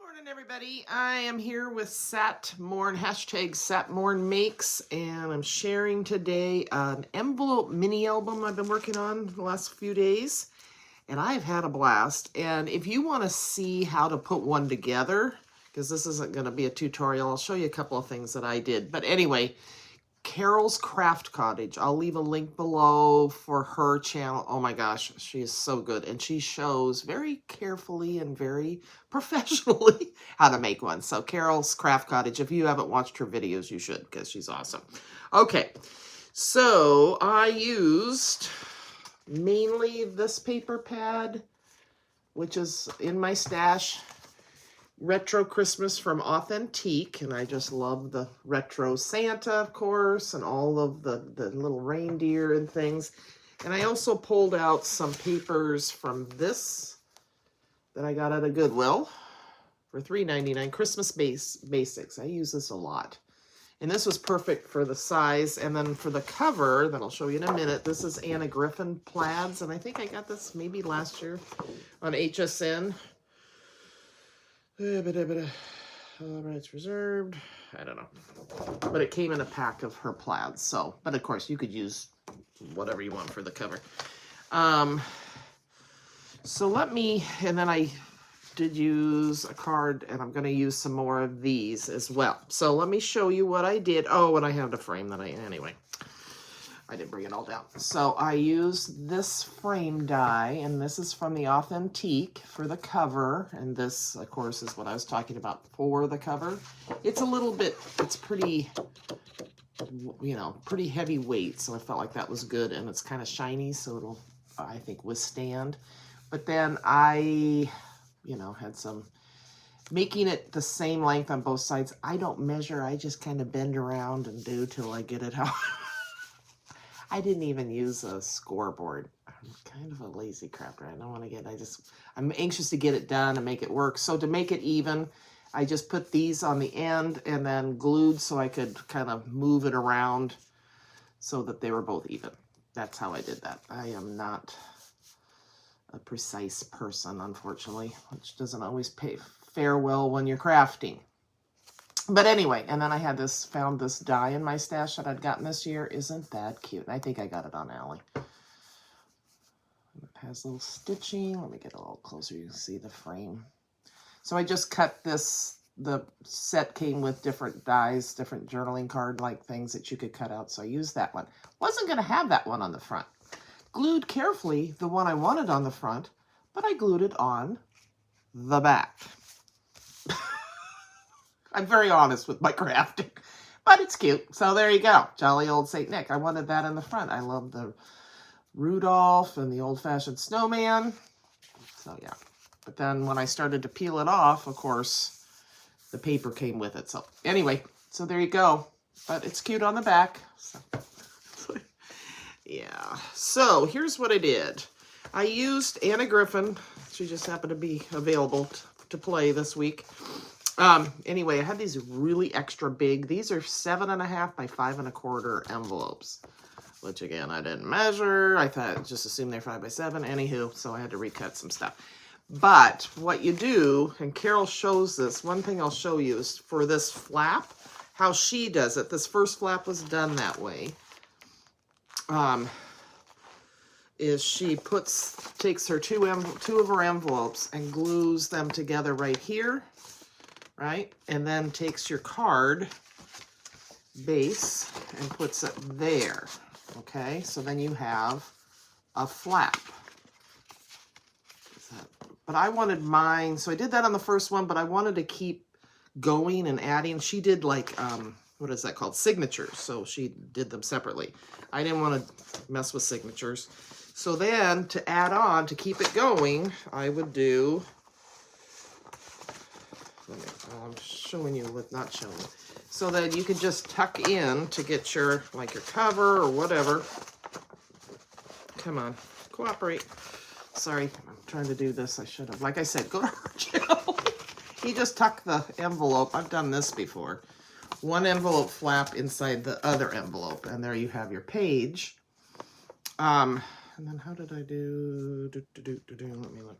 Morning, everybody. I am here with Sat Morn, hashtag Sat Morn Makes, and I'm sharing today an envelope mini album I've been working on the last few days, and I've had a blast. And if you want to see how to put one together, because this isn't going to be a tutorial, I'll show you a couple of things that I did. But anyway, Carol's Craft Cottage. I'll leave a link below for her channel. Oh my gosh, she is so good. And she shows very carefully and very professionally how to make one. So Carol's Craft Cottage, if you haven't watched her videos, you should, because she's awesome. Okay, so I used mainly this paper pad, which is in my stash. Retro Christmas from Authentique, and I just love the retro Santa, of course, and all of the little reindeer and things. And I also pulled out some papers from this that I got at a Goodwill for $3.99, Christmas Basics. I use this a lot. And this was perfect for the size. And then for the cover, that I'll show you in a minute, this is Anna Griffin Plaids, and I think I got this maybe last year on HSN. All rights reserved. I don't know. But it came in a pack of her plaids. So, but of course, you could use whatever you want for the cover. So let me, and then I did use a card, and I'm going to use some more of these as well. So let me show you what I did. Oh, and I have the frame that anyway. I didn't bring it all down. So I used this frame die, and this is from the Authentique for the cover. And this, of course, is what I was talking about for the cover. It's a little bit, it's pretty, you know, pretty heavy weight. So I felt like that was good. And it's kind of shiny, so it'll, I think, withstand. But then I, you know, had some, making it the same length on both sides. I don't measure. I just kind of bend around and do till I get it out. I didn't even use a scoreboard. I'm kind of a lazy crapper. I don't want to get, I'm anxious to get it done and make it work. So to make it even, I just put these on the end and then glued so I could kind of move it around so that they were both even. That's how I did that. I am not a precise person, unfortunately, which doesn't always fare well when you're crafting. But anyway, and then I had this, found this die in my stash that I'd gotten this year. Isn't that cute? I think I got it on Ally. It has a little stitching. Let me get a little closer. You can see the frame. So I just cut this. The set came with different dies, different journaling card-like things that you could cut out. So I used that one. Wasn't going to have that one on the front. Glued carefully the one I wanted on the front, but I glued it on the back. I'm very honest with my crafting, but it's cute. So there you go. Jolly old St. Nick. I wanted that in the front. I love the Rudolph and the old-fashioned snowman. So yeah. But then when I started to peel it off, of course, the paper came with it. So anyway, so there you go. But it's cute on the back. So, yeah. So here's what I did. I used Anna Griffin. She just happened to be available to play this week. Anyway, I had these really extra big. These are 7.5 by 5 1/4 envelopes, which again, I didn't measure. I thought, just assume they're 5 by 7. Anywho, so I had to recut some stuff. But what you do, and Carol shows this, one thing I'll show you is for this flap, how she does it. This first flap was done that way. Is she takes her two of her envelopes and glues them together right here. Right? And then takes your card base and puts it there. Okay? So then you have a flap. But I wanted mine, so I did that on the first one, but I wanted to keep going and adding. She did like, what is that called? Signatures. So she did them separately. I didn't want to mess with signatures. So then to add on, to keep it going, I would do, I'm showing you what, not showing, so that you can just tuck in to get your, like your cover or whatever. Come on, cooperate. Sorry, I'm trying to do this. I should have, like I said, go to her channel. You just tuck the envelope. I've done this before. One envelope flap inside the other envelope, and there you have your page. And then how did I do? Let me look.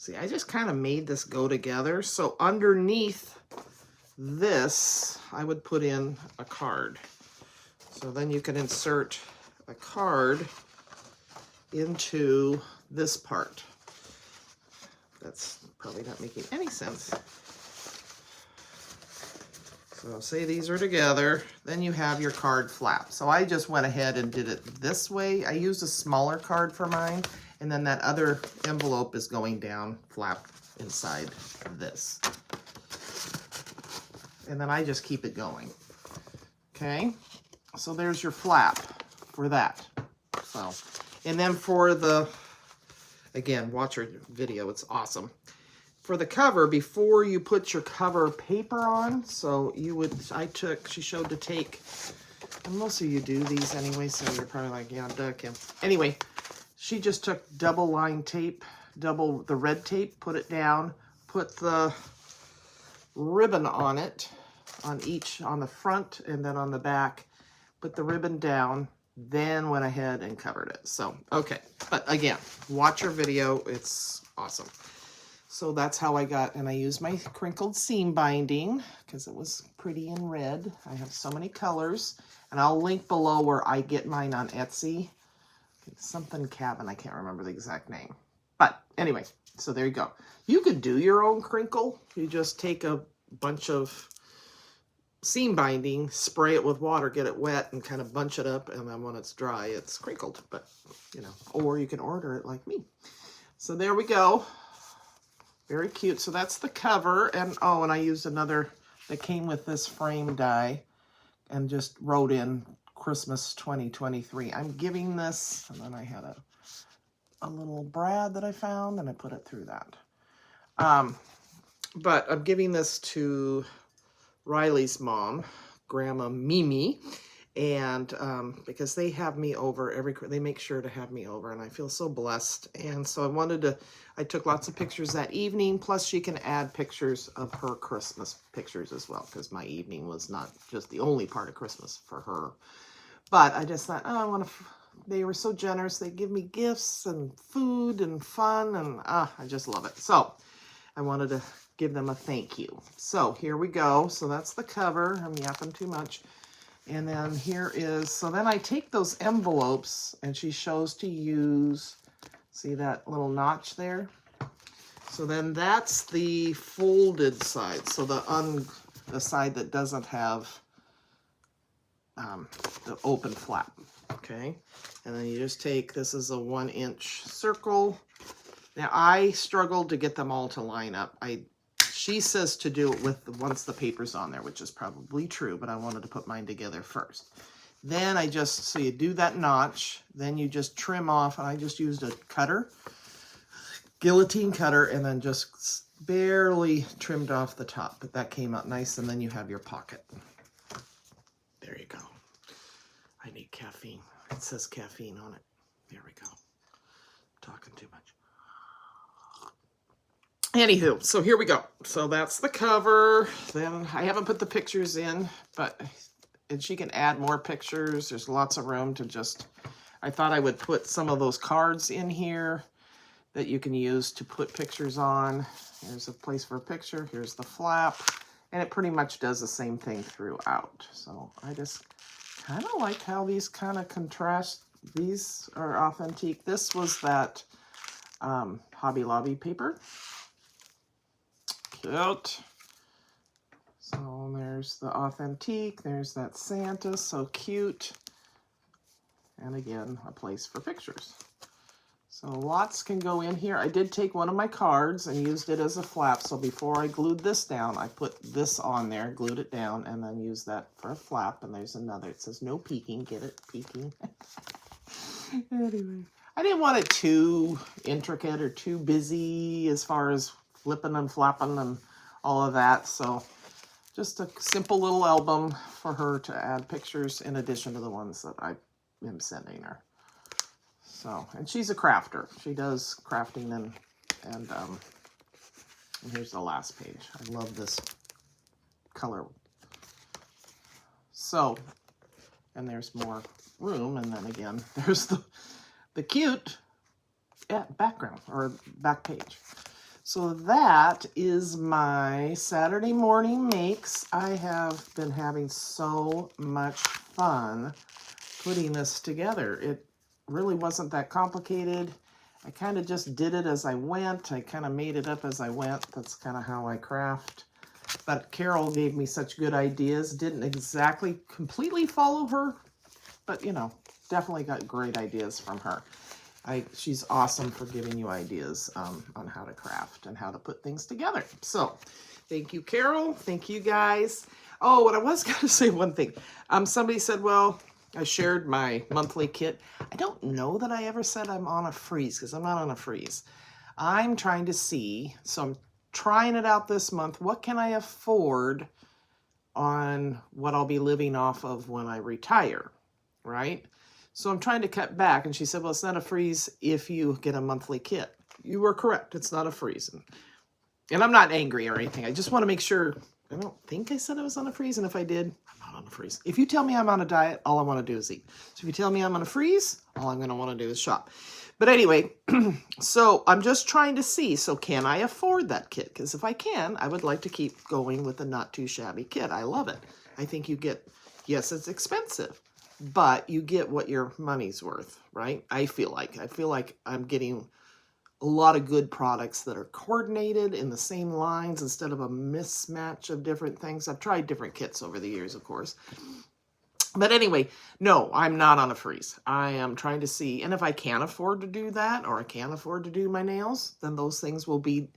See, I just kind of made this go together. So underneath this, I would put in a card. So then you can insert a card into this part. That's probably not making any sense. So say these are together, then you have your card flap. So I just went ahead and did it this way. I used a smaller card for mine, and then that other envelope is going down flap inside this. And then I just keep it going. Okay, so there's your flap for that. So, and then for the, again, watch her video, it's awesome. For the cover, before you put your cover paper on, so you would, she showed to take, and most of you do these anyway, so you're probably like, yeah, duh, Kim. Anyway, she just took double line tape, double the red tape, put it down, put the ribbon on it, on the front and then on the back, put the ribbon down, then went ahead and covered it. So, okay, but again, watch your video, it's awesome. So that's how I got, and I used my crinkled seam binding because it was pretty in red. I have so many colors, and I'll link below where I get mine on Etsy. It's something cabin, I can't remember the exact name. But anyway, so there you go. You could do your own crinkle. You just take a bunch of seam binding, spray it with water, get it wet, and kind of bunch it up, and then when it's dry, it's crinkled. But, you know, or you can order it like me. So there we go. Very cute. So that's the cover. And oh, and I used another that came with this frame die and just wrote in Christmas 2023. I'm giving this, and then I had a little brad that I found, and I put it through that. But I'm giving this to Riley's mom, Grandma Mimi, and because they have me over they make sure to have me over, and I feel so blessed. And so I took lots of pictures that evening, plus she can add pictures of her Christmas pictures as well, because my evening was not just the only part of Christmas for her. But I just thought, oh, they were so generous. They give me gifts and food and fun, and I just love it. So I wanted to give them a thank you. So here we go. So that's the cover. I'm yapping too much. And then here is, so then I take those envelopes, and she shows to use, see that little notch there? So then that's the folded side. So the side that doesn't have the open flap, okay? And then you just take, this is a 1-inch circle. Now I struggled to get them all to line up. She says to do it once the paper's on there, which is probably true, but I wanted to put mine together first. Then so you do that notch, then you just trim off, and I just used a cutter, guillotine cutter, and then just barely trimmed off the top, but that came out nice, and then you have your pocket. There you go. I need caffeine. It says caffeine on it. There we go. I'm talking too much. Anywho, so here we go. So that's the cover. Then I haven't put the pictures in, and she can add more pictures. There's lots of room to just, I thought I would put some of those cards in here that you can use to put pictures on. Here's a place for a picture. Here's the flap. And it pretty much does the same thing throughout. So I just kind of like how these kind of contrast. These are authentic. This was that Hobby Lobby paper. Cute. So there's the authentic. There's that Santa. So cute. And again, a place for pictures. So lots can go in here. I did take one of my cards and used it as a flap. So before I glued this down, I put this on there, glued it down, and then used that for a flap. And there's another. It says no peeking. Get it? Peeking. Anyway, I didn't want it too intricate or too busy as far as flipping and flapping and all of that. So just a simple little album for her to add pictures in addition to the ones that I am sending her. So, and she's a crafter. She does crafting and here's the last page. I love this color. So, and there's more room, and then again, there's the cute background or back page. So that is my Saturday morning makes. I have been having so much fun putting this together. It really wasn't that complicated. I kind of just did it as I went. I kind of made it up as I went. That's kind of how I craft. But Carol gave me such good ideas. Didn't exactly completely follow her, but you know, definitely got great ideas from her. She's awesome for giving you ideas on how to craft and how to put things together. So thank you, Carol. Thank you, guys. Oh, what I was going to say one thing. Somebody said, well, I shared my monthly kit. I don't know that I ever said I'm on a freeze, because I'm not on a freeze. I'm trying to see, so I'm trying it out this month. What can I afford on what I'll be living off of when I retire, right? So I'm trying to cut back. And she said, well, it's not a freeze if you get a monthly kit. You were correct. It's not a freeze. And I'm not angry or anything. I just want to make sure. I don't think I said I was on a freeze. And if I did, I'm not on a freeze. If you tell me I'm on a diet, all I want to do is eat. So if you tell me I'm on a freeze, all I'm going to want to do is shop. But anyway, so I'm just trying to see. So can I afford that kit? Because if I can, I would like to keep going with the not too shabby kit. I love it. I think you get, yes, it's expensive, but you get what your money's worth, right? I feel like I'm getting a lot of good products that are coordinated in the same lines instead of a mismatch of different things. I've tried different kits over the years, of course. But anyway, no, I'm not on a freeze. I am trying to see, and if I can't afford to do that, or I can't afford to do my nails, then those things will be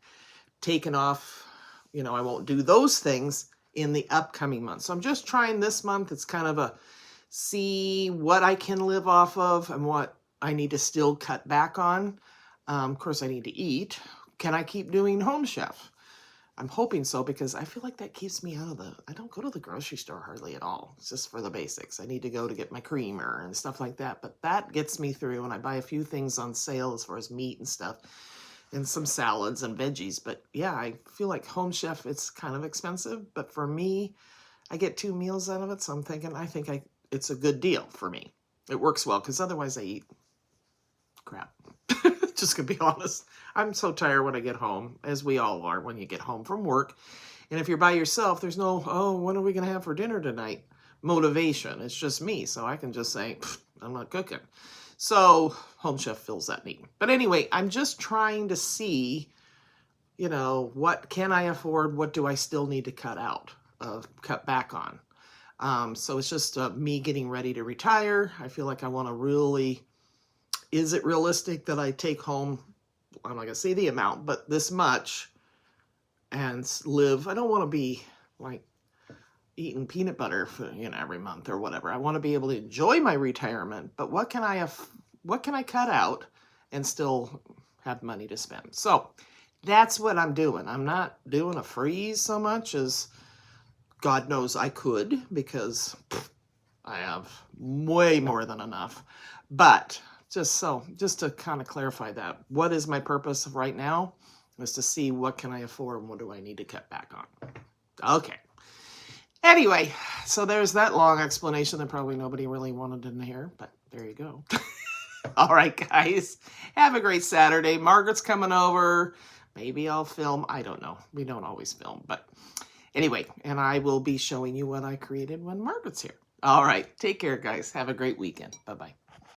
taken off. You know, I won't do those things in the upcoming month. So I'm just trying this month. It's kind of a see what I can live off of and what I need to still cut back on. Of course, I need to eat. Can I keep doing Home Chef? I'm hoping so, because I feel like that keeps me out of I don't go to the grocery store hardly at all. It's just for the basics. I need to go to get my creamer and stuff like that. But that gets me through, and I buy a few things on sale as far as meat and stuff, and some salads and veggies. But yeah, I feel like Home Chef, it's kind of expensive. But for me, I get 2 meals out of it. So I'm thinking, it's a good deal for me. It works well, because otherwise I eat crap. Just gonna be honest. I'm so tired when I get home, as we all are when you get home from work. And if you're by yourself, there's no, oh, what are we gonna have for dinner tonight motivation. It's just me. So I can just say, I'm not cooking. So Home Chef fills that need. But anyway, I'm just trying to see, you know, what can I afford? What do I still need to cut back on? So it's just me getting ready to retire. I feel like I want to really, is it realistic that I take home, I'm not going to say the amount, but this much and live? I don't want to be like eating peanut butter for, every month or whatever. I want to be able to enjoy my retirement, but what can I cut out and still have money to spend? So that's what I'm doing. I'm not doing a freeze so much as God knows I could, because I have way more than enough. But just to kind of clarify that, what is my purpose right now is to see what can I afford and what do I need to cut back on. Okay. Anyway, so there's that long explanation that probably nobody really wanted to hear, but there you go. All right, guys, have a great Saturday. Margaret's coming over. Maybe I'll film. I don't know. We don't always film, but anyway, and I will be showing you what I created when Margaret's here. All right, take care, guys. Have a great weekend. Bye-bye.